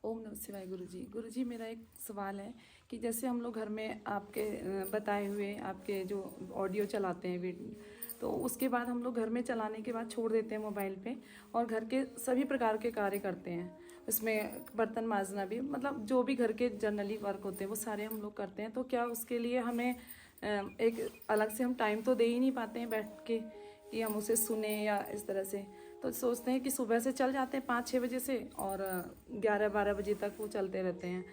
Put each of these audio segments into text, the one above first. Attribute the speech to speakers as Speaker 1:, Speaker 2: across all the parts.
Speaker 1: ओम नमः शिवाय गुरुजी। गुरुजी, मेरा एक सवाल है कि जैसे हम लोग घर में आपके बताए हुए आपके जो ऑडियो चलाते हैं तो उसके बाद हम लोग घर में चलाने के बाद छोड़ देते हैं मोबाइल पे और घर के सभी प्रकार के कार्य करते हैं। उसमें बर्तन मांजना भी, मतलब जो भी घर के जनरली वर्क होते हैं वो सारे हम लोग करते हैं। तो क्या उसके लिए हमें एक अलग से हम टाइम तो दे ही नहीं पाते हैं बैठ के कि हम उसे सुने या इस तरह से? तो सोचते हैं कि सुबह से चल जाते हैं 5-6 बजे से और 11-12 बजे तक वो चलते रहते हैं।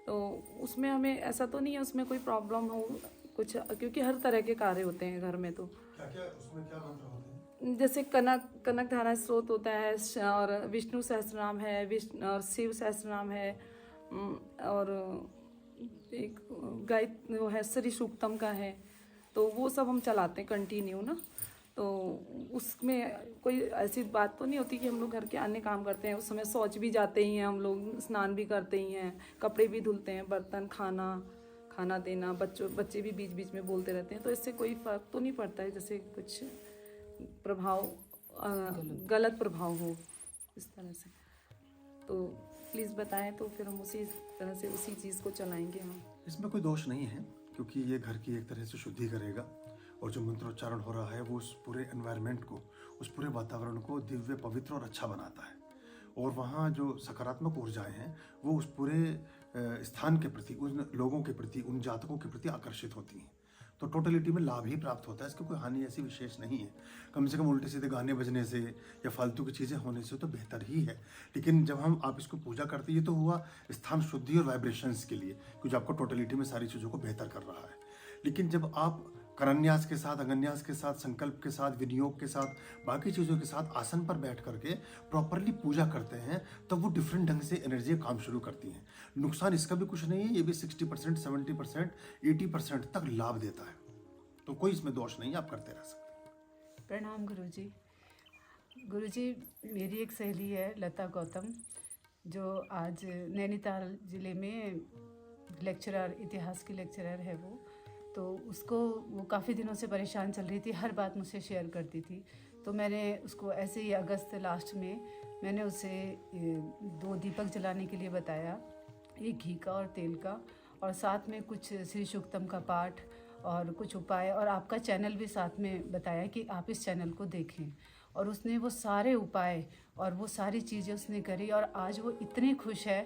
Speaker 1: तो उसमें हमें ऐसा तो नहीं है उसमें कोई प्रॉब्लम हो कुछ, क्योंकि हर तरह के कार्य होते हैं घर में। तो
Speaker 2: क्या क्या उसमें क्या मंत्र होते हैं?
Speaker 1: जैसे कनक कनक धारा स्रोत होता है और विष्णु सहस्त्रनाम है, विष्णु और शिव सहस्त्रनाम है, और एक गायत्री वो है श्री सूक्तम का है। तो वो सब हम चलाते हैं कंटिन्यू ना। तो उसमें कोई ऐसी बात तो नहीं होती कि हम लोग घर के अन्य काम करते हैं उस समय शौच भी जाते ही हैं, हम लोग स्नान भी करते ही हैं, कपड़े भी धुलते हैं, बर्तन खाना देना, बच्चे भी बीच बीच में बोलते रहते हैं। तो इससे कोई फर्क तो नहीं पड़ता है जैसे कुछ प्रभाव गलत प्रभाव हो इस तरह से? तो प्लीज़ बताएं तो फिर हम उसी तरह से उसी चीज़ को चलाएंगे हम।
Speaker 2: इसमें कोई दोष नहीं है, क्योंकि ये घर की एक तरह से शुद्धि करेगा और जो मंत्रोच्चारण हो रहा है वो उस पूरे एनवायरनमेंट को, उस पूरे वातावरण को दिव्य, पवित्र और अच्छा बनाता है। और वहाँ जो सकारात्मक ऊर्जाएं हैं वो उस पूरे स्थान के प्रति, उन लोगों के प्रति, उन जातकों के प्रति आकर्षित होती हैं। तो टोटलिटी में लाभ ही प्राप्त होता है, इसकी कोई हानि ऐसी विशेष नहीं है। कम से कम उल्टे सीधे गाने बजने से या फालतू की चीज़ें होने से तो बेहतर ही है। लेकिन जब आप इसको पूजा करते हैं, ये तो हुआ स्थान शुद्धि और वाइब्रेशंस के लिए, कि जो आपको टोटलिटी में सारी चीज़ों को बेहतर कर रहा है। लेकिन जब आप करन्यास के साथ, अगन्यास के साथ, संकल्प के साथ, विनियोग के साथ, बाकी चीज़ों के साथ आसन पर बैठ करके प्रॉपरली पूजा करते हैं, तब वो डिफरेंट ढंग से एनर्जी काम शुरू करती हैं। नुकसान इसका भी कुछ नहीं है, ये भी 60%, 70%, 80% तक लाभ देता है। तो कोई इसमें दोष नहीं है, आप करते रह सकते।
Speaker 3: प्रणाम गुरुजी। गुरुजी, मेरी एक सहेली है लता गौतम, जो आज नैनीताल ज़िले में लेक्चरर, इतिहास की लेक्चरर है वो। तो उसको वो काफ़ी दिनों से परेशान चल रही थी, हर बात मुझसे शेयर करती थी। तो मैंने उसको ऐसे ही अगस्त लास्ट में मैंने उसे 2 दीपक जलाने के लिए बताया, एक घी का और तेल का, और साथ में कुछ श्री सूक्तम का पाठ और कुछ उपाय, और आपका चैनल भी साथ में बताया कि आप इस चैनल को देखें। और उसने वो सारे उपाय और वो सारी चीज़ें उसने करी, और आज वो इतनी खुश है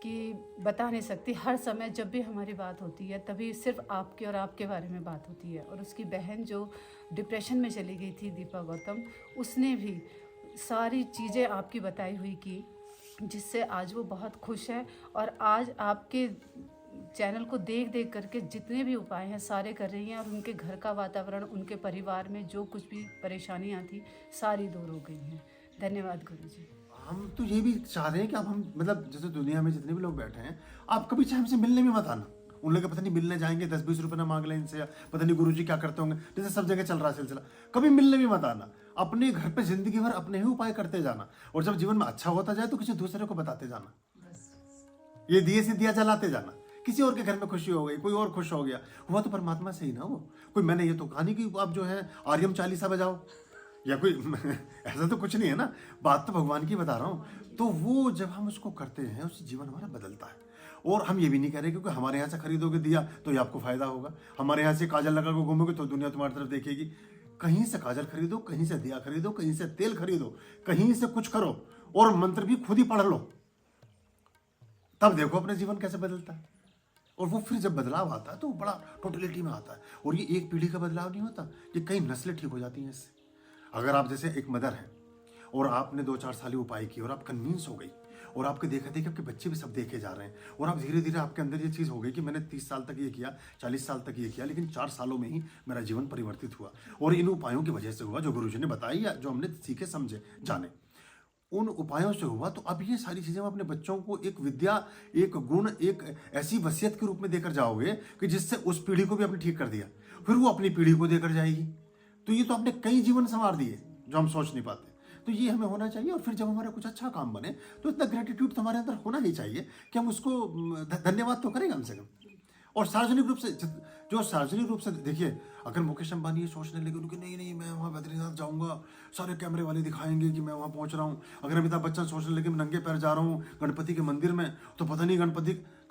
Speaker 3: कि बता नहीं सकती। हर समय जब भी हमारी बात होती है तभी सिर्फ आपके और आपके बारे में बात होती है। और उसकी बहन जो डिप्रेशन में चली गई थी, दीपा गौतम, उसने भी सारी चीज़ें आपकी बताई हुई की, जिससे आज वो बहुत खुश है। और आज आपके चैनल को देख देख करके जितने भी उपाय हैं सारे कर रही हैं, और उनके घर का वातावरण, उनके परिवार में जो कुछ भी परेशानियां थी सारी दूर हो गई हैं। धन्यवाद गुरुजी।
Speaker 2: हम तो ये भी चाह रहे हैं कि आप हम मतलब जैसे दुनिया में जितने भी लोग बैठे हैं, आप कभी चाहे हमसे मिलने भी मत आना। उन लोग पता नहीं मिलने जाएंगे 10-20 रुपये ना मांग लें इनसे, या पता नहीं गुरुजी क्या करते होंगे, जैसे सब जगह चल रहा है सिलसिला। कभी मिलने भी मत आना, अपने घर पे जिंदगी भर अपने ही उपाय करते जाना, और जब जीवन में अच्छा होता जाए तो किसी दूसरे को बताते जाना। ये दिए से दिया जलाते जाना। किसी और के घर में खुशी हो गई, कोई और खुश हो गया, हुआ तो परमात्मा से ही ना वो। कोई मैंने ये तो कहा नहीं कि आप जो है आर्यम चालीसा बजाओ या कोई ऐसा तो कुछ नहीं है ना, बात तो भगवान की बता रहा हूँ। तो वो जब हम उसको करते हैं उससे जीवन हमारा बदलता है। और हम ये भी नहीं कह रहे क्योंकि हमारे यहाँ से खरीदोगे दिया तो ये आपको फायदा होगा, हमारे यहाँ से काजल लगा के घूमोगे तो दुनिया तुम्हारी तरफ देखेगी। कहीं से काजल खरीदो, कहीं से दिया खरीदो, कहीं से तेल खरीदो, कहीं से कुछ करो, और मंत्र भी खुद ही पढ़ लो, तब देखो अपना जीवन कैसे बदलता है। और वो फिर जब बदलाव आता है तो बड़ा टोटलिटी में आता है। और ये एक पीढ़ी का बदलाव नहीं होता, ये कई नस्लें ठीक हो जाती हैं इससे। अगर आप जैसे एक मदर हैं और आपने 2-4 साल उपाय किए और आप कन्विंस हो गई, और आपके देखा देखी आपके बच्चे भी सब देखे जा रहे हैं, और आप धीरे धीरे आपके अंदर ये चीज़ हो गई कि मैंने 30 साल तक ये किया, 40 साल तक ये किया, लेकिन 4 सालों में ही मेरा जीवन परिवर्तित हुआ, और इन उपायों की वजह से हुआ जो गुरुजी ने बताई या जो हमने सीखे समझे जाने, उन उपायों से हुआ। तो अब ये सारी चीज़ें अपने बच्चों को एक विद्या, एक गुण, एक ऐसी वसीयत के रूप में देकर जाओगे कि जिससे उस पीढ़ी को भी आपने ठीक कर दिया, फिर वो अपनी पीढ़ी को देकर जाएगी। तो ये तो आपने कई जीवन संवार दिए जो हम सोच नहीं पाते। तो ये हमें होना चाहिए। और फिर जब हमारा कुछ अच्छा काम बने तो इतना ग्रेटिट्यूड तो हमारे अंदर होना ही चाहिए कि हम उसको धन्यवाद तो करें कम से कम। और सार्वजनिक रूप से जो सार्वजनिक रूप से देखिए, अगर मुकेश अंबानी ये सोचने लगे उनके नहीं मैं वहाँ बद्रीनाथ जाऊँगा, सारे कैमरे वाले दिखाएंगे कि मैं वहाँ पहुँच रहा हूँ, अगर अमिताभ बच्चन सोचने लगे मैं नंगे पैर जा रहा हूँ गणपति के मंदिर में, तो पता नहीं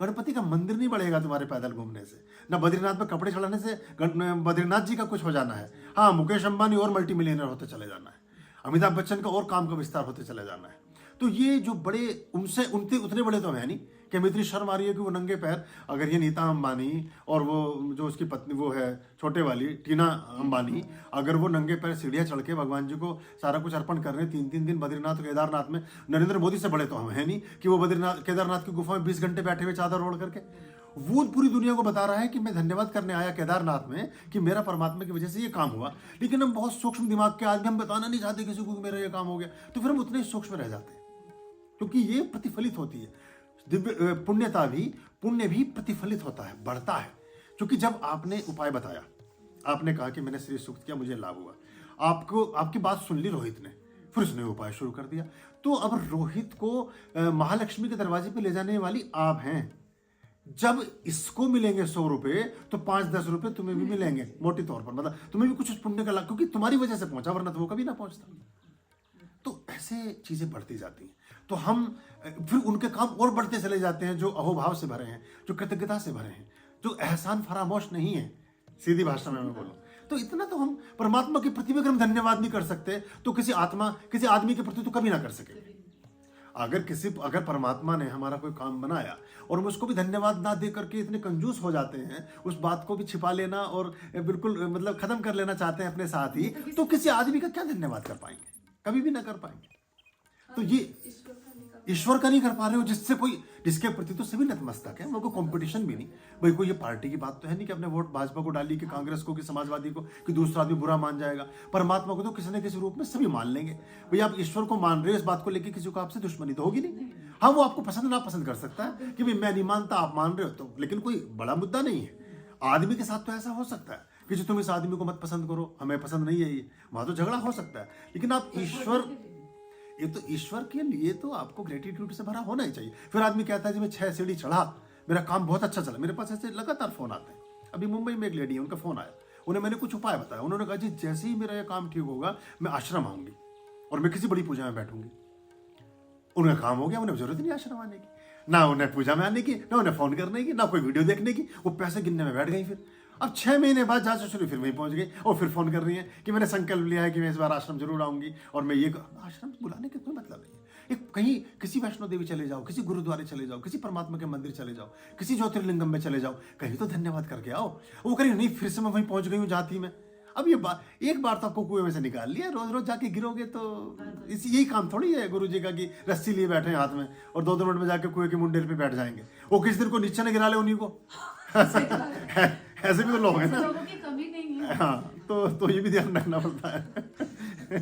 Speaker 2: गणपति का मंदिर नहीं बढ़ेगा तुम्हारे पैदल घूमने से, ना बद्रीनाथ में कपड़े चढ़ाने से बद्रीनाथ जी का कुछ हो जाना है। हाँ, मुकेश अंबानी और मल्टी मिलियनर होते चले जाना है, अमिताभ बच्चन का और काम का विस्तार होते चले जाना है। तो ये जो बड़े उनसे उतने बड़े तो है नहीं कि हमें इतनी शर्म आ रही है कि वो नंगे पैर, अगर ये नीता अंबानी और वो जो उसकी पत्नी वो है छोटे वाली टीना अंबानी, अगर वो नंगे पैर सीढ़ियाँ चढ़ के भगवान जी को सारा कुछ अर्पण कर रहे हैं 3-3 दिन बद्रीनाथ और केदारनाथ में, नरेंद्र मोदी से बड़े तो हम है नहीं कि वो केदारनाथ की गुफा में 20 घंटे बैठे हुए चादर ओढ़ करके वो पूरी दुनिया को बता रहा है कि मैं धन्यवाद करने आया केदारनाथ में कि मेरा परमात्मा की वजह से ये काम हुआ। लेकिन हम बहुत सूक्ष्म दिमाग के आदमी, हम बताना नहीं चाहते किसी को कि मेरा ये काम हो गया, तो फिर हम उतने सूक्ष्म रह जाते हैं, क्योंकि ये प्रतिफलित होती है। दिव्य पुण्य भी प्रतिफलित होता है, बढ़ता है। क्योंकि जब आपने उपाय बताया, आपने कहा कि मैंने श्री सूक्त किया, मुझे लाभ हुआ, आपकी बात सुन ली रोहित ने, फिर उसने उपाय शुरू कर दिया। तो अब रोहित को महालक्ष्मी के दरवाजे पे ले जाने वाली आप हैं। जब इसको मिलेंगे 100 रुपए तो 5-10 रुपए तुम्हें भी मिलेंगे मोटी तौर पर, मतलब तुम्हें भी कुछ पुण्य का लाभ, क्योंकि तुम्हारी वजह से पहुंचा, वरना तो वो कभी ना पहुंचता। तो ऐसे चीजें बढ़ती जाती हैं। तो हम फिर उनके काम और बढ़ते चले जाते हैं जो अहोभाव से भरे हैं, जो कृतज्ञता से भरे हैं, जो एहसान फरामोश नहीं है, सीधी भाषा में मैं बोलूं तो इतना तो हम परमात्मा के प्रति भी अगर हम धन्यवाद नहीं कर सकते तो किसी आदमी के प्रति तो कभी ना कर सके। अगर परमात्मा ने हमारा कोई काम बनाया और हम उसको भी धन्यवाद ना दे करके इतने कंजूस हो जाते हैं, उस बात को भी छिपा लेना और बिल्कुल मतलब खत्म कर लेना चाहते हैं अपने साथ ही, तो किसी आदमी का क्या धन्यवाद कर पाएंगे? कभी भी ना कर पाएंगे। तो ये ईश्वर का नहीं कर पा रहे हो, जिसके प्रति तो सभी नतमस्तक है, कोई कंपटीशन भी नहीं। भाई कोई ये पार्टी की बात तो है नहीं कि अपने वोट भाजपा को डाली, कि कांग्रेस को, कि समाजवादी को, कि दूसरा आदमी बुरा मान जाएगा। परमात्मा को तो किसी न किसी रूप में सभी मान लेंगे। भाई आप ईश्वर को मान रहे हो, इस बात को लेकर किसी को आपसे दुश्मनी तो होगी नहीं। हाँ, वो आपको पसंद ना पसंद कर सकता है कि भाई मैं नहीं मानता, आप मान रहे हो तो, लेकिन कोई बड़ा मुद्दा नहीं है। आदमी के साथ तो ऐसा हो सकता है कि जो तुम इस आदमी को मत पसंद करो, हमें पसंद नहीं है, ये वहां तो झगड़ा हो सकता है। लेकिन आप ईश्वर के लिए तो आपको ग्रेटिट्यूड से भरा होना ही चाहिए। फिर आदमी कहता है जी मैं 6 सीढ़ी चढ़ा, मेरा काम बहुत अच्छा चला। मेरे पास ऐसे लगातार फोन आते हैं। अभी मुंबई में एक लेडी है, उनका फोन आया, उन्हें मैंने कुछ उपाय बताया। उन्होंने कहा जी जैसे ही मेरा ये काम ठीक होगा मैं आश्रम आऊंगी और मैं किसी बड़ी पूजा में बैठूंगी। उनका काम हो गया, उन्हें जरूरत नहीं आश्रम आने की, ना उन्हें पूजा में आने की, ना उन्हें फोन करने की, ना कोई वीडियो देखने की। वो पैसे गिनने में बैठ गई। फिर अब 6 महीने बाद जा चुकी, फिर वहीं पहुंच गई और फिर फोन कर रही है कि मैंने संकल्प लिया है कि मैं इस बार आश्रम जरूर आऊंगी और मैं ये आश्रम बुलाने का कोई मतलब नहीं है। कहीं किसी वैष्णो देवी चले जाओ, किसी गुरुद्वारे चले जाओ, किसी परमात्मा के मंदिर चले जाओ, किसी ज्योतिर्लिंगम में चले जाओ, कहीं तो धन्यवाद करके आओ। वो करें नहीं, फिर से मैं वहीं पहुंच गई हूँ जाति में। अब ये एक बार तो आपको कुएं में से निकाल लिया, रोज रोज जाके गिरोगे तो यही काम थोड़ी है गुरु जी का कि रस्सी लिए बैठे हाथ में और 2-2 मिनट में जाके कुएं के मुंडेल पे बैठ जाएंगे। वो किस दिन को नीचे न गिरा ले उन्हीं को। ऐसे भी तो लोग हैं ना,
Speaker 3: लोगों की कमी नहीं है।
Speaker 2: हाँ, तो ये भी ध्यान रखना पड़ता है।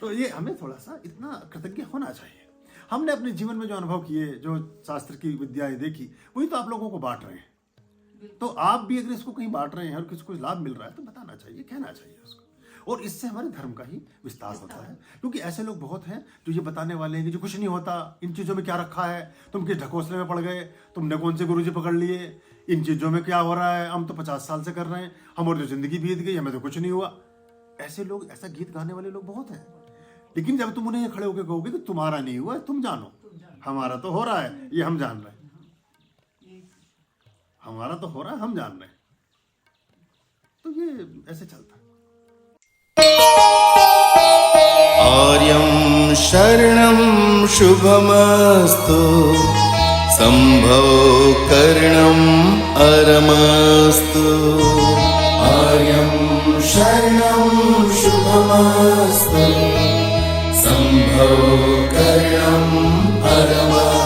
Speaker 2: तो ये हमें थोड़ा सा इतना कृतज्ञ होना चाहिए। हमने अपने जीवन में जो अनुभव किए, जो शास्त्र की विद्याएं देखी, वही तो आप लोगों को बांट रहे हैं। तो आप भी अगर इसको कहीं बांट रहे हैं और किसी को लाभ मिल रहा है तो बताना चाहिए, कहना चाहिए उसको। और इससे हमारे धर्म का ही विस्तार होता है। क्योंकि ऐसे लोग बहुत हैं जो ये बताने वाले हैं कि जो कुछ नहीं होता, इन चीज़ों में क्या रखा है, तुम किस ढकोसले में पड़ गए, तुमने कौन से गुरुजी पकड़ लिए, इन चीज़ों में क्या हो रहा है, हम तो 50 साल से कर रहे हैं, हमारी जो जिंदगी बीत गई, हमें तो कुछ नहीं हुआ। ऐसे लोग, ऐसा गीत गाने वाले लोग बहुत हैं। लेकिन जब तुम उन्हें खड़े होकर कहोगे कि तुम्हारा नहीं हुआ, तुम जानो, हमारा तो हो रहा है, ये हम जान रहे हैं, हमारा तो हो रहा है, हम जान रहे हैं। तो ये ऐसे चलता है।
Speaker 4: आर्यं शरणं शुभमस्तु, संभव करणं अरमस्तु। आर्यं शरणं शुभमस्तु, संभव करणं अरमस्तु।